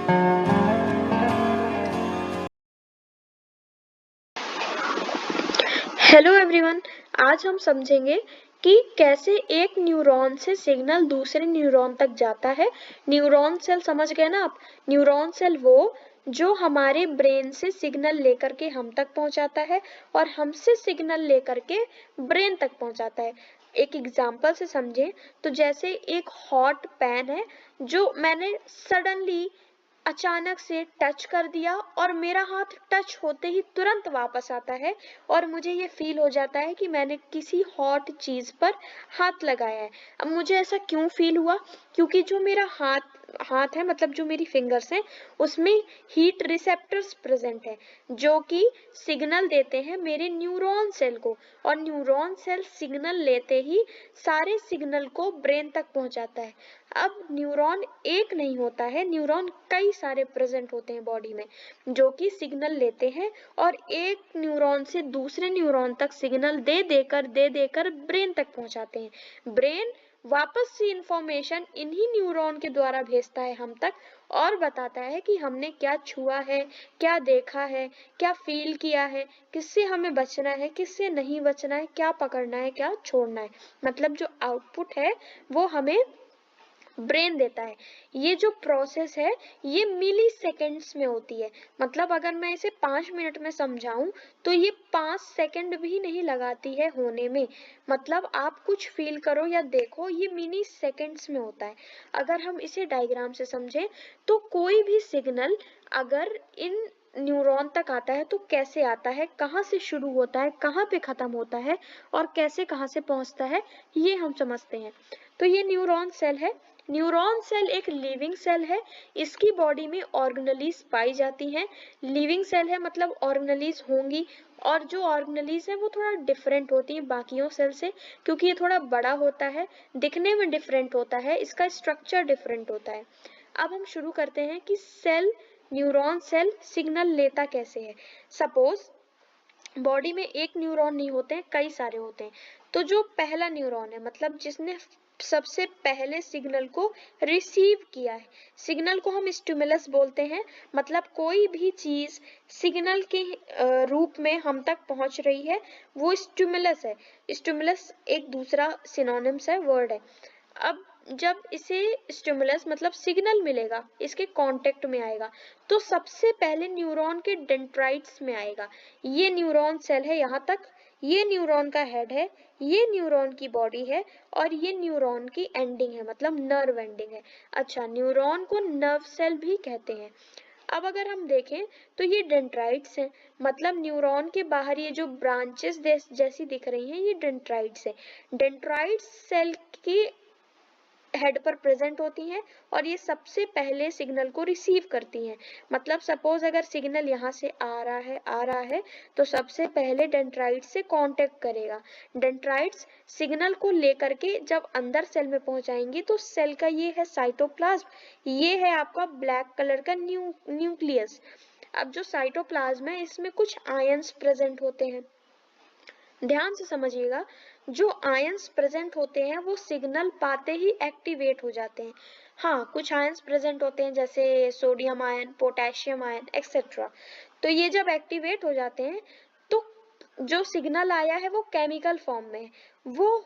Hello everyone, आज हम समझेंगे कि कैसे एक न्यूरॉन से सिग्नल दूसरे न्यूरॉन तक जाता है। न्यूरॉन सेल समझ गए ना आप? न्यूरॉन सेल वो जो हमारे ब्रेन से सिग्नल लेकर के हम तक पहुंचाता है और हमसे सिग्नल लेकर के ब्रेन तक पहुंचाता है। एक एग्जांपल से समझें तो जैसे एक हॉट पैन है जो मैंने सडनली अचानक से टच कर दिया और मेरा हाथ टच होते ही तुरंत वापस आता है और मुझे ये फील हो जाता है कि मैंने किसी हॉट चीज पर हाथ लगाया है। अब मुझे ऐसा क्यों फील हुआ? क्योंकि जो मेरा हाथ हाथ है, मतलब जो मेरी फिंगर्स हैं, उसमें हीट रिसेप्टर्स प्रेजेंट है जो कि सिग्नल देते हैं मेरे न्यूरॉन सेल को, और न्यूरॉन सेल सिग्नल लेते ही सारे सिग्नल को ब्रेन तक पहुंचाता है। अब न्यूरॉन एक नहीं होता है, न्यूरॉन कई सारे प्रेजेंट होते हैं बॉडी में जो कि सिग्नल लेते हैं और एक न्यूरॉन से दूसरे न्यूरॉन तक सिग्नल दे देकर ब्रेन तक पहुंचाते हैं। ब्रेन वापस से इंफॉर्मेशन इन्हीं न्यूरॉन के द्वारा भेजता है हम तक और बताता है कि हमने क्या छुआ है, क्या देखा है, क्या फील किया है, किससे हमें बचना है, किससे नहीं बचना है, क्या पकड़ना है, क्या छोड़ना है। मतलब जो आउटपुट है वो हमें ब्रेन देता है। ये जो प्रोसेस है ये मिली सेकेंड्स में होती है। मतलब अगर मैं इसे 5 मिनट में समझाऊं तो ये 5 सेकंड भी नहीं लगाती है होने में। मतलब आप कुछ फील करो या देखो, ये मिनी सेकेंड्स में होता है। अगर हम इसे डायग्राम से समझें तो कोई भी सिग्नल अगर इन न्यूरॉन तक आता है तो कैसे आता है, कहाँ से शुरू होता है, कहाँ पे खत्म होता है और कैसे कहाँ से पहुंचता है, ये हम समझते हैं। तो ये न्यूरॉन सेल है। न्यूरॉन सेल एक लिविंग सेल है। इसकी बॉडी में ऑर्गेनेलीज पाई जाती हैं। लिविंग सेल है मतलब ऑर्गेनेलीज होंगी, और जो ऑर्गेनेलीज है वो थोड़ा डिफरेंट होती है बाकियों सेल से, क्योंकि ये थोड़ा बड़ा होता है, दिखने में डिफरेंट होता है, इसका स्ट्रक्चर डिफरेंट होता है। अब हम शुरू करते हैं कि सेल न्यूरॉन सेल सिग्नल लेता कैसे है। सपोज बॉडी में एक न्यूरॉन नहीं होते हैं, कई सारे होते हैं। तो जो पहला न्यूरॉन है, मतलब जिसने सबसे पहले सिग्नल को रिसीव किया है, सिग्नल को हम स्टिमुलस बोलते हैं। मतलब कोई भी चीज सिग्नल के रूप में हम तक पहुंच रही है वो स्टिमुलस है। स्टिमुलस एक दूसरा सिनोनिम्स है, वर्ड है। अब जब इसे स्टिमुलस मतलब सिग्नल मिलेगा, इसके कांटेक्ट में आएगा, तो सबसे पहले न्यूरॉन के डेंड्राइट्स में आएगा। ये न्यूरॉन सेल है यहाँ तक, ये न्यूरॉन का हेड है, ये न्यूरॉन की बॉडी है और ये न्यूरॉन की एंडिंग है, मतलब नर्व एंडिंग है। अच्छा, न्यूरॉन को नर्व सेल भी कहते हैं। अब अगर हम देखें तो ये डेंड्राइट्स हैं, मतलब न्यूरॉन के बाहर ये जो ब्रांचेस जैसी दिख रही हैं ये डेंड्राइट्स है। डेंड्राइट्स सेल की हेड पर प्रेजेंट होती हैं और ये सबसे पहले सिग्नल को रिसीव करती हैं। मतलब सपोज अगर सिग्नल यहाँ से आ रहा है तो सबसे पहले डेंड्राइट से कांटेक्ट करेगा। डेंड्राइट्स सिग्नल को लेकर के जब अंदर सेल में पहुंचाएंगी तो सेल का ये है साइटोप्लाज्म, ये है आपका ब्लैक कलर का न्यूक्लियस। अब जो साइटोप्लाज्म है इसमें कुछ आयंस प्रेजेंट होते हैं, ध्यान से समझिएगा। जो आयंस प्रेजेंट होते हैं वो सिग्नल पाते ही एक्टिवेट हो जाते हैं। हाँ, कुछ आयंस प्रेजेंट होते हैं जैसे sodium ion, potassium ion etcetera. तो ये जब एक्टिवेट हो जाते हैं तो जो सिग्नल आया है वो केमिकल फॉर्म में है, वो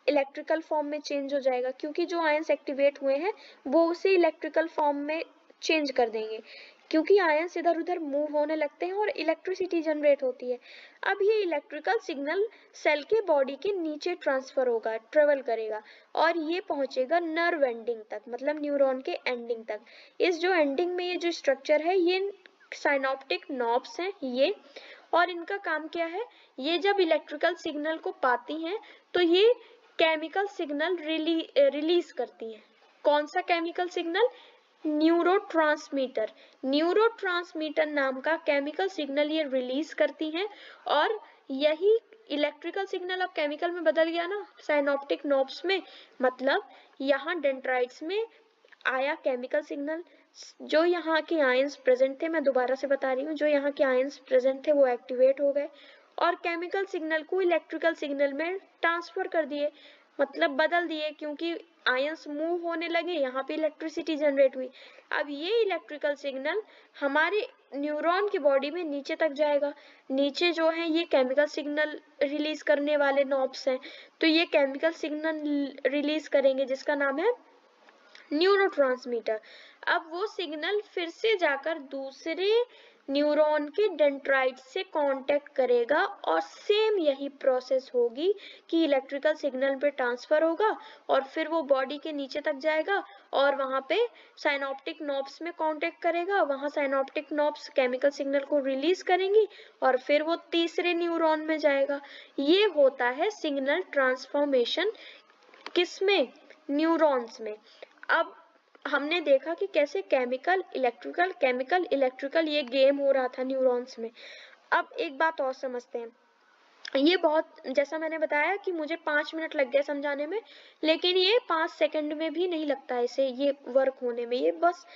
इलेक्ट्रिकल फॉर्म में चेंज हो जाएगा, क्योंकि जो आयंस एक्टिवेट हुए हैं वो उसे इलेक्ट्रिकल फॉर्म में चेंज कर देंगे, क्योंकि आयंस इधर उधर मूव होने लगते हैं और इलेक्ट्रिसिटी जनरेट होती है। अब ये इलेक्ट्रिकल सिग्नल सेल के बॉडी के नीचे ट्रांसफर होगा, ट्रेवल करेगा और ये पहुंचेगा नर्व एंडिंग तक, मतलब न्यूरॉन के एंडिंग तक। इस जो एंडिंग में ये जो स्ट्रक्चर है ये साइनॉप्टिक नॉब्स हैं ये, और इनका काम क्या है, ये जब इलेक्ट्रिकल सिग्नल को पाती हैं तो ये केमिकल सिग्नल रिलीज करती हैं। कौन सा केमिकल सिग्नल? न्यूरोट्रांसमीटर। न्यूरोट्रांसमीटर नाम का केमिकल सिग्नल ये रिलीज करती हैं, और यही इलेक्ट्रिकल सिग्नल अब केमिकल में बदल गया ना, साइनॉप्टिक नोब्स में। मतलब यहाँ डेंड्राइट्स में आया केमिकल सिग्नल, जो यहाँ के आयंस प्रेजेंट थे, मैं दोबारा से बता रही हूँ, जो यहाँ के आयंस प्रेजेंट थे वो एक्टिवेट हो गए और केमिकल सिग्नल को इलेक्ट्रिकल सिग्नल में ट्रांसफर कर दिए। मतलब बदल दिए, क्योंकि आयंस मूव होने लगे, यहाँ पे इलेक्ट्रिसिटी जनरेट हुई। अब ये इलेक्ट्रिकल सिग्नल हमारे न्यूरॉन की बॉडी में नीचे तक जाएगा। नीचे जो है ये केमिकल सिग्नल रिलीज करने वाले नॉब्स हैं, तो ये केमिकल सिग्नल रिलीज करेंगे जिसका नाम है न्यूरोट्रांसमीटर। अब वो सिग्नल फिर से जाकर दूसरे न्यूरॉन के डेंड्राइट से कांटेक्ट करेगा और सेम यही प्रोसेस होगी कि इलेक्ट्रिकल सिग्नल पे ट्रांसफर होगा और फिर वो बॉडी के नीचे तक जाएगा और वहां पे साइनॉप्टिक नॉब्स में कांटेक्ट करेगा। वहां साइनॉप्टिक नॉब्स केमिकल सिग्नल को रिलीज करेंगी और फिर वो तीसरे न्यूरॉन में जाएगा। ये होता है सिग्नल ट्रांसफॉर्मेशन किसमें? न्यूरॉन्स में। अब हमने देखा कि कैसे केमिकल इलेक्ट्रिकल ये गेम हो रहा था न्यूरॉन्स में। अब एक बात और समझते हैं। ये बहुत, जैसा मैंने बताया कि मुझे 5 मिनट लग गए समझाने में, लेकिन ये 5 सेकंड में भी नहीं लगता इसे ये वर्क होने में, ये बस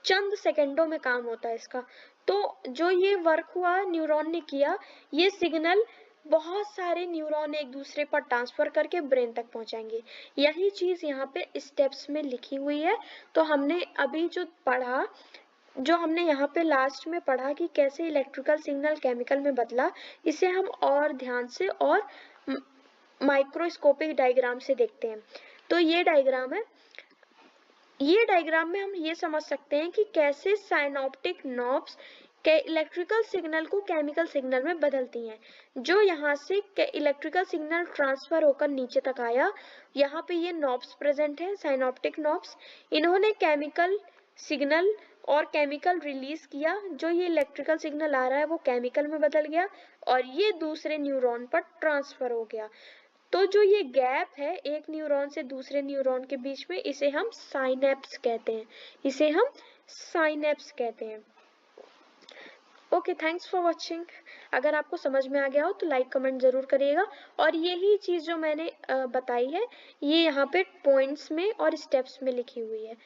चंद सेकंडों में काम होता है इसका। तो जो ये वर्क हुआ न्यूरॉन ने किया, ये सिग्नल बहुत सारे न्यूरॉन एक दूसरे पर ट्रांसफर करके ब्रेन तक पहुंचाएंगे। यही चीज यहाँ पे स्टेप्स में लिखी हुई है। तो हमने अभी जो पढ़ा, जो हमने यहाँ पे लास्ट में पढ़ा कि कैसे इलेक्ट्रिकल सिग्नल केमिकल में बदला, इसे हम और ध्यान से और माइक्रोस्कोपिक डायग्राम से देखते हैं। तो ये डायग्राम है। ये डायग्राम में हम ये समझ सकते हैं कि कैसे साइनॉप्टिक नॉब्स के इलेक्ट्रिकल सिग्नल को केमिकल सिग्नल में बदलती हैं। जो यहाँ से इलेक्ट्रिकल सिग्नल ट्रांसफर होकर नीचे तक आया, यहाँ पे ये नॉब्स प्रेजेंट हैं, साइनॉप्टिक नॉब्स। इन्होंने केमिकल सिग्नल और केमिकल रिलीज किया। जो ये इलेक्ट्रिकल सिग्नल आ रहा है वो केमिकल में बदल गया और ये दूसरे न्यूरॉन पर ट्रांसफर हो गया। तो जो ये गैप है एक न्यूरॉन से दूसरे न्यूरॉन के बीच में, इसे हम साइनेप्स कहते हैं। इसे हम साइनेप्स कहते हैं। Okay, thanks for watching. अगर आपको समझ में आ गया हो तो लाइक कमेंट जरूर करिएगा। और यही चीज जो मैंने बताई है, ये यहाँ पे पॉइंट्स में और स्टेप्स में लिखी हुई है।